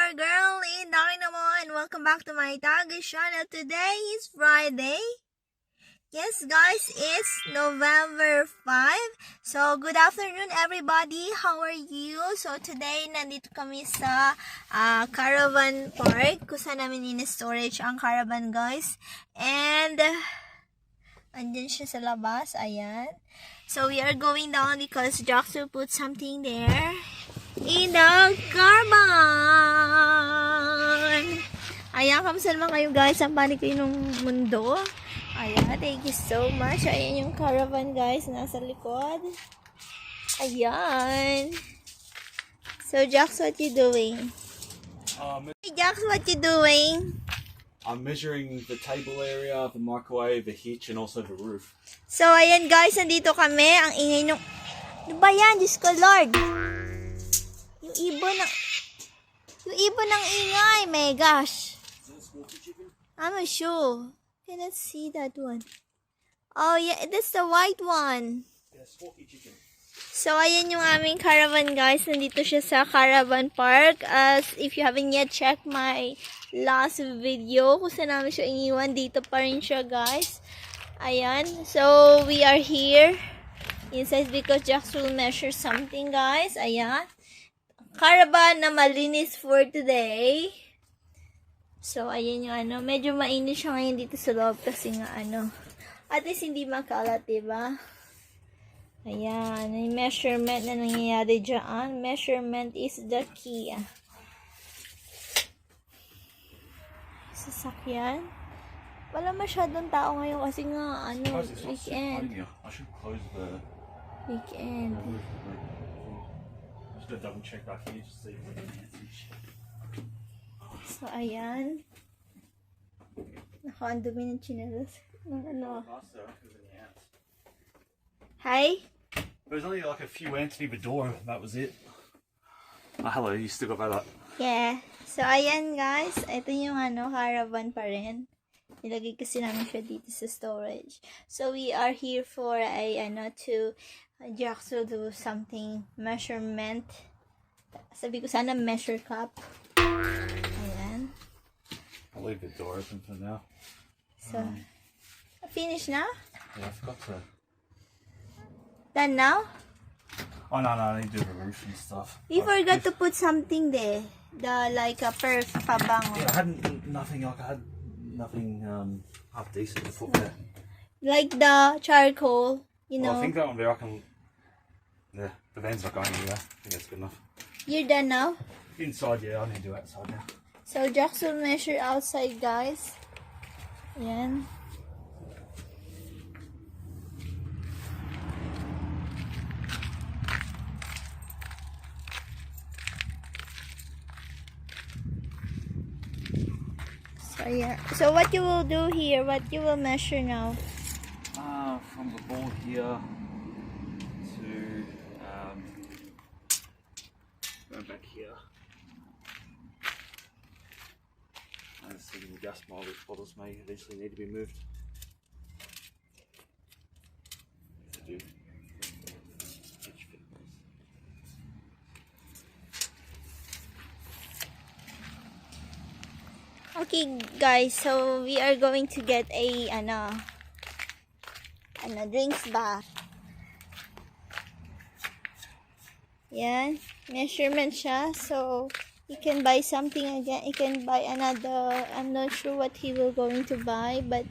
your girl InDaynaMo and welcome back to my channel. Today is Friday. Yes guys, it's November 5. So good afternoon everybody. How are you? So today nandito kami sa Caravan Park kung saan namin in-storage ang caravan guys. And andyan siya sa labas. Ayan. So we are going down because Joxo put something there in the caravan. Ayan, kamusta naman kayo guys? Ang panig kayo ng mundo. Ayan, thank you so much. Ayan yung caravan guys, nasa likod. Ayan. So Jax, what you doing? Hey Jax, what you doing? I'm measuring the table area, the microwave, the hitch, and also the roof. So ayan guys, nandito kami. Ang ingay nung... Ano ba yan? Diyos ko Lord. Yung ibon ng ingay. My gosh. I'm not sure. Cannot see that one. Oh yeah, that's the white one. Yeah, smoky chicken. So ayan yung aming caravan guys. Nandito siya sa Caravan Park. As if you haven't yet checked my last video, kung saan namin siya iniwan, dito pa rin siya guys. Ayan. So we are here inside because Jax will measure something guys. Ayan. Caravan na malinis for today. So, ayan yung ano. Medyo mainit siya ngayon dito sa loob kasi nga ano. At least hindi makalat, diba? Ayan. Yung measurement na nangyayari dyan. Measurement is the key. Sasakyan. Wala masyadong tao ngayon kasi nga ano, weekend. I should close the Weekend. roof. I'm just gonna double check back here to see if we can answer. So, ayan. Naku, ang dumi ng chinelas. Ano? Hi? There was only like a few ants near the door, and that was it. Oh, hello, you still got that up? Yeah. So, ayan guys. Ito yung ano, caravan pa rin. Nilagay kasi namin siya dito sa storage. So, we are here for a, ano, to Jax will do something, measurement. Sabi ko sana measure cup. Ayan. I'll leave the door open for now. So, finish now? Yeah, I forgot to... Done now? Oh, no, I need to do the roof and stuff. We forgot to put something there. The, like a perf pabango. Yeah, I had nothing half decent to put there. Like the charcoal, you know. Well, I think that one there I can... Yeah, the van's not going anywhere. I think that's good enough. You're done now? Inside, yeah, I need to do outside now. So, Jax will measure outside, guys. Ayan. So, yeah. So, what you will do here? What you will measure now? From the board here to going back here. I was thinking the gas bottles may eventually need to be moved. To do each bit. Okay, guys. So, we are going to get a, drinks ba? Yan. Measurement siya. So, he can buy something again. He can buy another. I'm not sure what he will going to buy. But,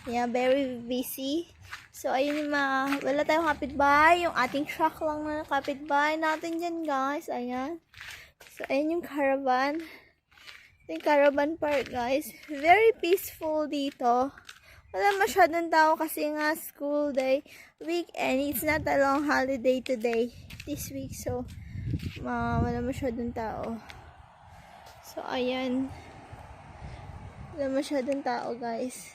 yeah, very busy. So, ayun yung wala tayong kapitbahay. Yung ating truck lang na kapitbahay natin dyan, guys. Ayan. So, ayun yung caravan. Yung Caravan Park, guys. Very peaceful dito. Wala masyadong tao kasi nga school day. Weekend. It's not a long holiday today. This week. So, wala masyadong tao. So, ayan. Wala masyadong tao, guys.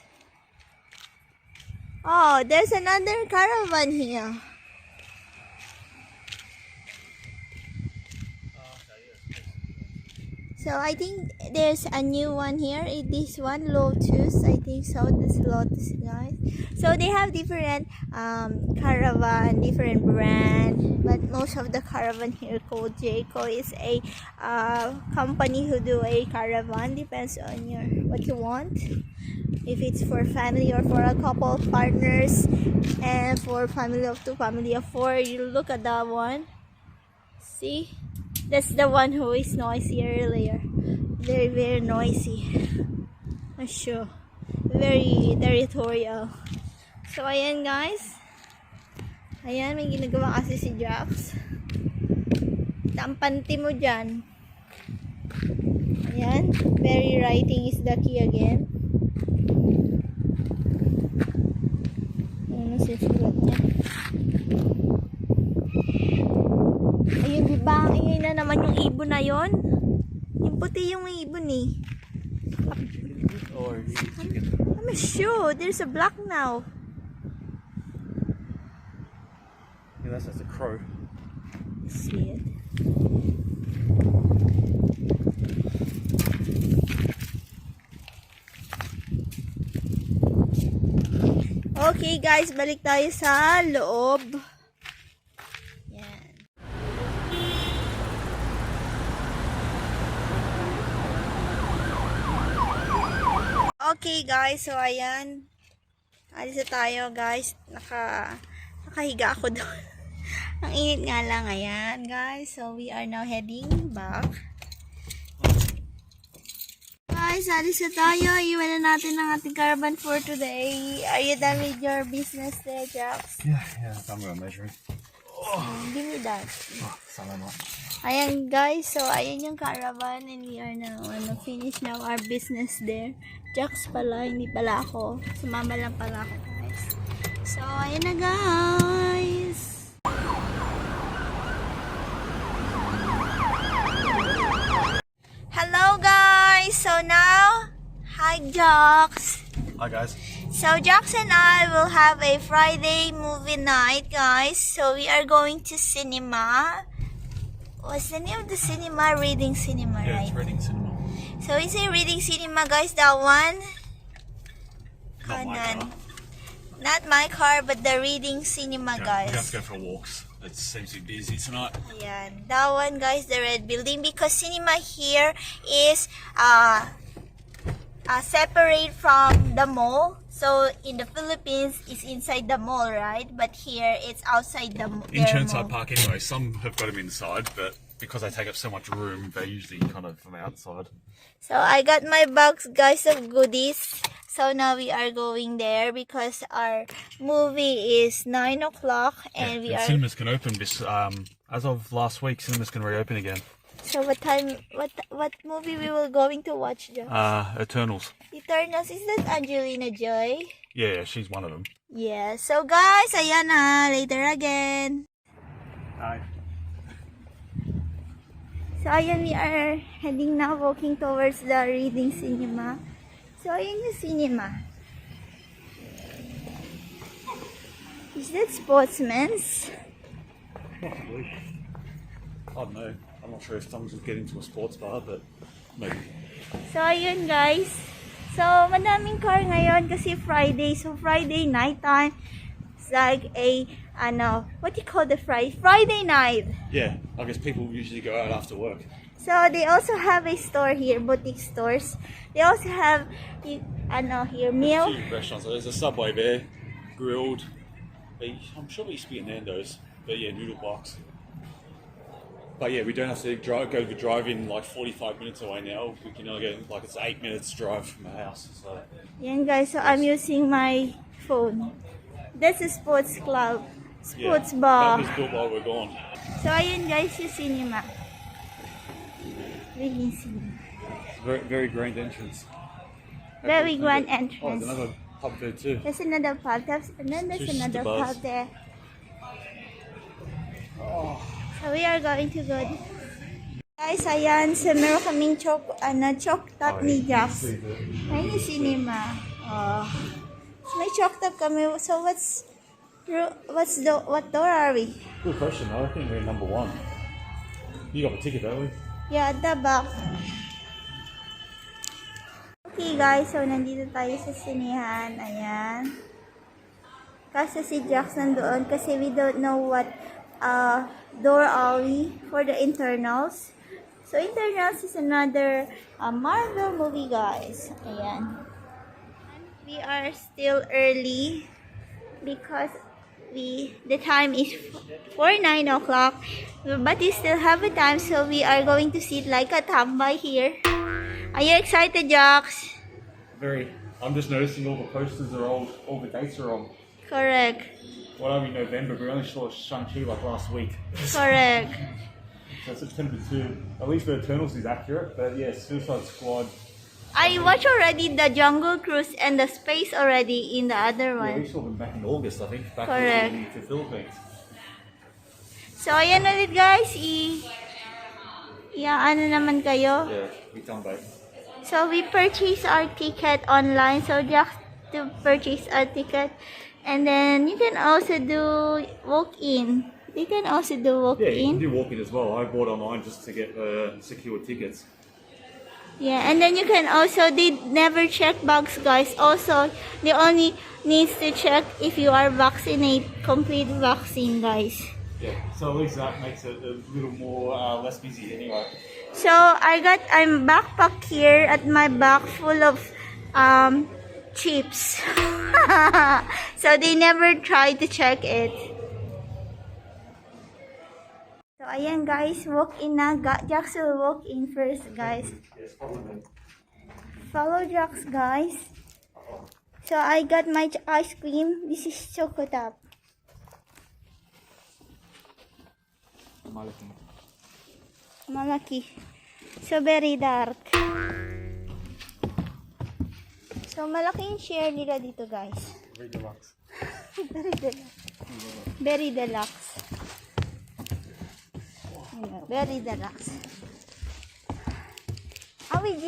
Oh, there's another caravan here. So I think there's a new one here. This one, Lotus. I think so. This Lotus, guys. So they have different Caravan, different brand. But most of the Caravan here called Jayco is a company who do a Caravan. Depends on your what you want. If it's for family or for a couple of partners, and for family of 2, family of 4, you look at that one. See, that's the one who is noisy earlier. Very, very noisy. I'm sure. Very territorial. So ayan guys. Ayan, may ginagawa kasi si Jax. Tampanti mo dyan. Ayan, very writing is the key again. Sulat niya. Ayun, diba? Ayun na naman yung ibon na yon. Yung puti yung ibon eh. I'm sure there's a black now. Yeah, that's a crow. See it. Okay guys, balik tayo sa loob. Yan. Okay guys, so ayan. Alis na tayo guys. Nakahiga ako doon. Ang init nga lang, ayan guys. So we are now heading back. Guys, alis na tayo. Iwan na natin ang ating caravan for today. Are you done with your business there, Jax? Yeah, I'm gonna measure it. Give me that. Salamat. Ayan guys, so ayan yung caravan and we are now finish now our business there. Jax pala, hindi pala ako. Sumama lang pala ako guys. So ayan na guys. Hello guys! So now, hi Jax! Hi guys. So Jax and I will have a Friday movie night guys. So we are going to cinema. What's the name of the cinema? Reading Cinema, Yeah, right? it's reading cinema. So it's a Reading Cinema guys, that one. Not my car. Not my car, but the Reading Cinema Okay, guys. we have to go for walks. It seems to be busy tonight. Yeah, that one guys, the red building, because cinema here is separate from the mall. So in the Philippines, it's inside the mall, right? But here, it's outside the mall. Insurance side park anyway. Some have got them inside, but because they take up so much room, they're usually kind of from outside. So I got my box guys of goodies. So now we are going there because our movie is 9 o'clock and we are... Cinemas can open this, as of last week, cinemas can reopen again. So what time, what movie we will going to watch, Joe? Eternals. Eternals, is that Angelina Joy? Yeah, she's one of them. Yeah, so guys, ayan na, later again. Hi. So ayan, we are heading now, walking towards the Reading Cinema. So ayan yung cinema. Is that Sportsman's? Possibly. I don't know. I'm not sure if someone's just getting to a sports bar, but maybe. So ayun guys. So madaming car ngayon kasi Friday. So Friday night time. It's like a what do you call the Friday night? Yeah, I guess people usually go out after work. So they also have a store here, boutique stores. They also have here meal. A few restaurants. There's a Subway there, grilled. I'm sure we used to be in Nando's, but yeah, noodle box. But yeah, we don't have to go to drive-in like 45 minutes away now. We can only go like it's 8 minutes drive from the house. So. Yan guys, so I'm using my phone. That's a sports club, sports bar. That was built while we're gone. So ayun guys, yung cinema. Reading Cinema. Very, very grand entrance. Very grand Oh, entrance. there's another pub there too. There's another pub, and then there's Two another bars. pub there. Oh. So we are going to go. Guys, ayan, so meron kaming choc top ni Jax. Ayun yung cinema. Oh. So may choc top kami. So what door are we? Good question. I think we're number 1. You got a ticket, don't we? Yeah, at the back. Okay guys, so nandito tayo sa sinehan. Ayan. Kasi si Jax nandoon kasi we don't know what door are we for the internals. So internals is another Marvel movie guys. Ayan. We are still early because the time is for 9 o'clock, but we still have a time, so we are going to sit like a tambay here. Are you excited, Jax? Very. I'm just noticing all the posters are old, all the dates are wrong. Correct. What are we, November? We only saw Shang-Chi like last week. Correct. So September 2. At least the Eternals is accurate, but yeah, Suicide Squad. I watched already the Jungle Cruise and the Space already in the other Yeah, one. we saw them back in August, I think. Back Correct. in the Philippines. So, ayan ulit guys. Ano naman kayo? Yeah, we done both. So, we purchased our ticket online. So, just to purchase our ticket. And then, you can also do walk-in. You can also do walk-in. Yeah, you can do walk-in as well. I bought online just to get secure tickets. Yeah, and then you can also, they never check bugs, guys. Also, they only needs to check if you are vaccinated, complete vaccine, guys. Yeah, so at least that makes it a little more less busy anyway. So I'm backpack here at my back full of chips. So they never try to check it. So ayan guys, walk in na. Jax will walk in first, guys. Yes, probably. Follow Jax, guys. So I got my ice cream. This is Choco Top. Malaki. So very dark. So malaking share nila dito, guys. Very deluxe. Very deluxe. Very deluxe. Very deluxe. Awi G.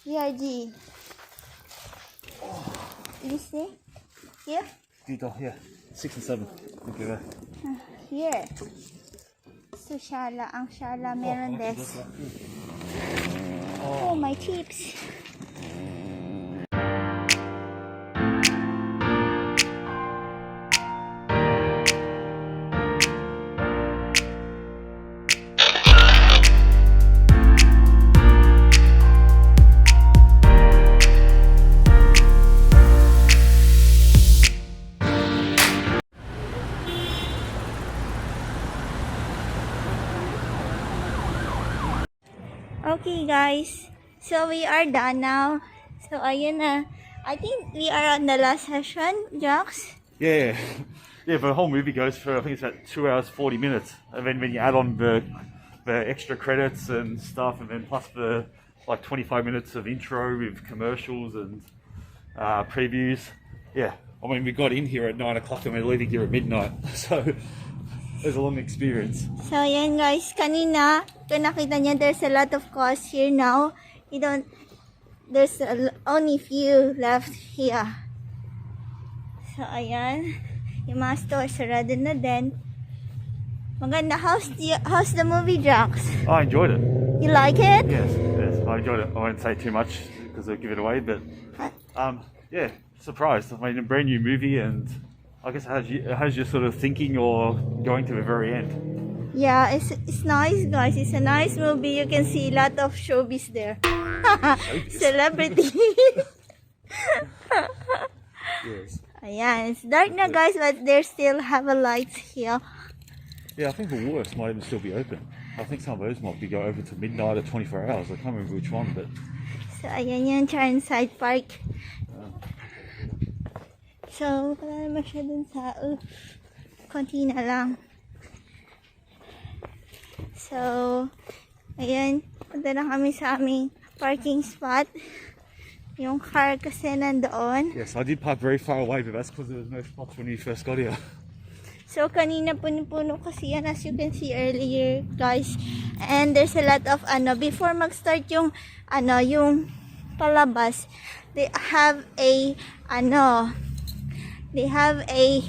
Yeah, G. You see? Here? Dito, yeah. 6 and 7. Okay, there. Here. So, Shala. Ang Shala, meron des. Oh, my chips. Okay guys, so we are done now. So ayun na. I think we are on the last session, Jax. Yeah. Yeah, but the whole movie goes for, I think it's about 2 hours 40 minutes. And then when you add on the extra credits and stuff, and then plus the like 25 minutes of intro with commercials and previews. Yeah, I mean, we got in here at 9 o'clock and we're leaving here at midnight. So there's a long experience. So ayan guys, kanina, kung nakita niya, there's a lot of cars here now. There's only few left here. So ayan, yung mga stores sarado na din. Maganda. How's the movie, Jax? I enjoyed it. You like it? Yes, I enjoyed it. I won't say too much because I'll give it away, but yeah, surprised. I mean, a brand new movie, and I guess it has your sort of thinking or going to the very end. Yeah, it's nice, guys. It's a nice movie. You can see a lot of showbiz there. Celebrity. Yes. Ayan, it's dark na guys, but there still have a light here. Yeah, I think the works might even still be open. I think some of those might be go over to midnight or 24 hours. I can't remember which one, but... So, ayan yung Side Park. So, wala naman siya dun sa... konti na lang. So, ayan. Punta na kami sa aming parking spot. Yung car kasi nandoon. Yes, I did park very far away, but that's because there was no spots when we first got here. So, kanina puno-puno kasi yan, as you can see earlier, guys. And there's a lot of, before mag-start yung, yung palabas, they have a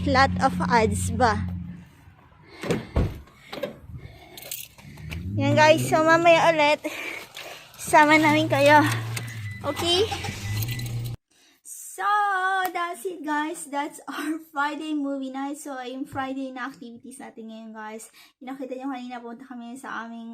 lot of ads ba? Yan guys, so mamaya ulit, sama namin kayo. Okay? So, that's it guys. That's our Friday movie night. So, yung Friday na activities natin ngayon guys. Nakita nyo kanina, punta kami sa aming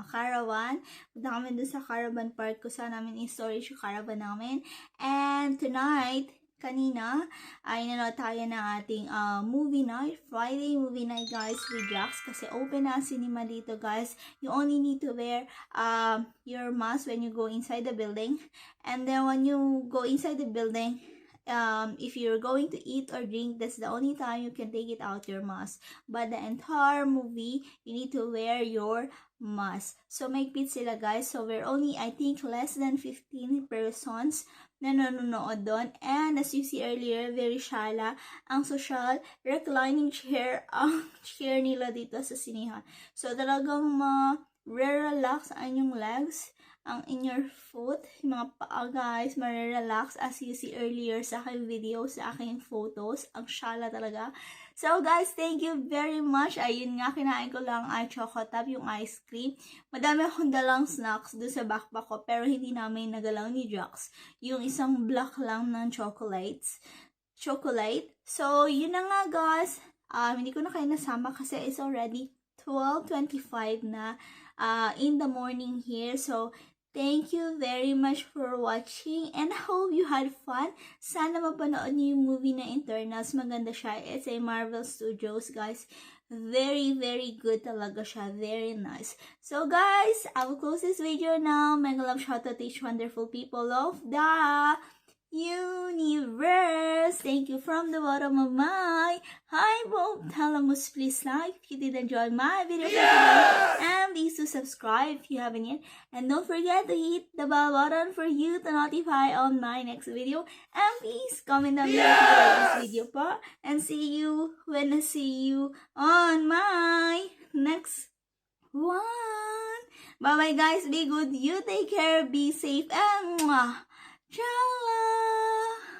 caravan. Punta kami dun sa caravan park kung saan namin i-storage yung caravan namin. And tonight, kanina, ay nanood tayo ng ating movie night. Friday movie night guys with Jax. Kasi open na cinema dito guys. You only need to wear your mask when you go inside the building. And then when you go inside the building, if you're going to eat or drink, that's the only time you can take it out your mask. But the entire movie, you need to wear your mask. So mahigpit sila guys. So we're only, I think, less than 15 persons na nanonood doon. And as you see earlier, very shala ang social reclining chair ang chair nila dito sa sinihan. So talagang ma-relax ang inyong legs, ang in your foot, yung mga paa guys, ma-relax as you see earlier sa aking video, sa aking photos. Ang shala talaga. So guys, thank you very much. Ayun nga, kinain ko lang ay chocolate, yung ice cream. Madami akong dalang snacks doon sa backpack ko, pero hindi namin nagalaw ni Jax. Yung isang block lang ng chocolate. So, yun na nga guys. Hindi ko na kayo nasama kasi it's already 12:25 na in the morning here. So, thank you very much for watching and I hope you had fun. Sana mapanood niyo yung movie na Internals. Maganda siya. It's a Marvel Studios, guys. Very, very good talaga siya. Very nice. So, guys, I will close this video now. Mega love shout out to each wonderful people of the universe. Thank you from the bottom of my heart. Thalamus, please like if you did enjoy my video for today, and please do subscribe if you haven't yet, and don't forget to hit the bell button for you to notify on my next video, and please comment down below if you like this video pa, and see you when I see you on my next one. Bye bye guys, be good, you take care, be safe, and mwah. Ciao!